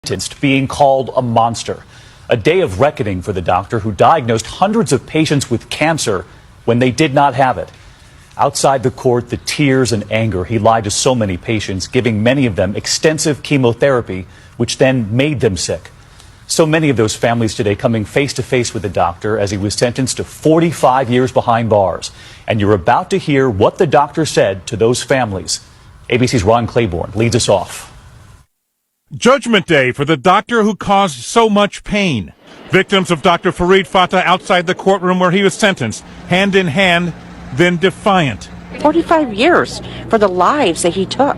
sentenced, being called a monster. A day of reckoning for the doctor who diagnosed hundreds of patients with cancer when they did not have it. Outside the court, the tears and anger. He lied to so many patients, giving many of them extensive chemotherapy, which then made them sick. So many of those families today coming face to face with the doctor as he was sentenced to 45 years behind bars. And you're about to hear what the doctor said to those families. ABC's Ron Claiborne leads us off. Judgment Day for the doctor who caused so much pain. Victims of Dr. Farid Fatah outside the courtroom where he was sentenced, hand in hand, then defiant. 45 years for the lives that he took.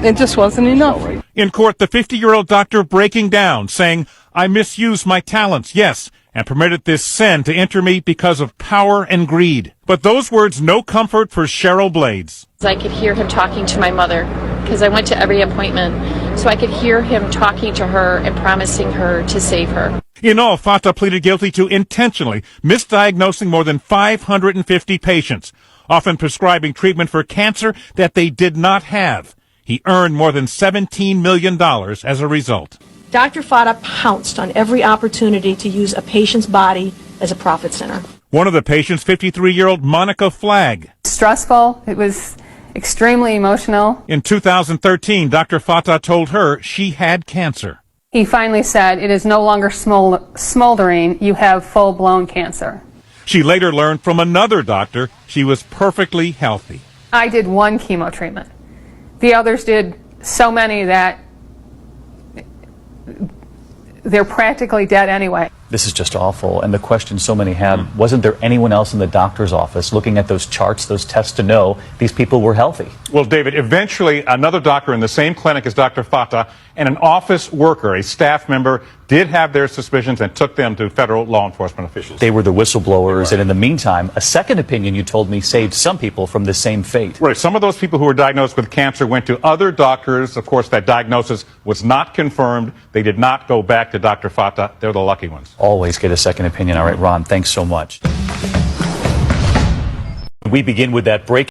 It just wasn't enough. In court, the 50-year-old doctor breaking down, saying, "I misused my talents, yes, and permitted this sin to enter me because of power and greed." But those words no comfort for Cheryl Blades. I could hear him talking to my mother because I went to every appointment. So I could hear him talking to her and promising her to save her. In all, Fatah pleaded guilty to intentionally misdiagnosing more than 550 patients, often prescribing treatment for cancer that they did not have. He earned more than $17 million as a result. Dr. Fatah pounced on every opportunity to use a patient's body as a profit center. One of the patients, 53-year-old Monica Flagg. Stressful. It was extremely emotional. In 2013, Dr. Fatah told her she had cancer. He finally said, "It is no longer smoldering. You have full-blown cancer." She later learned from another doctor she was perfectly healthy. I did one chemo treatment. The others did so many that they're practically dead anyway. This is just awful. And the question so many had, wasn't there anyone else in the doctor's office looking at those charts, those tests to know these people were healthy? Well, David, eventually another doctor in the same clinic as Dr. Fatah and an office worker, a staff member, did have their suspicions and took them to federal law enforcement officials. They were the whistleblowers. And in the meantime, a second opinion, you told me, saved some people from the same fate. Right. Some of those people who were diagnosed with cancer went to other doctors. Of course, that diagnosis was not confirmed. They did not go back to Dr. Fatah. They're the lucky ones. Always get a second opinion. All right, Ron, thanks so much. We begin with that break.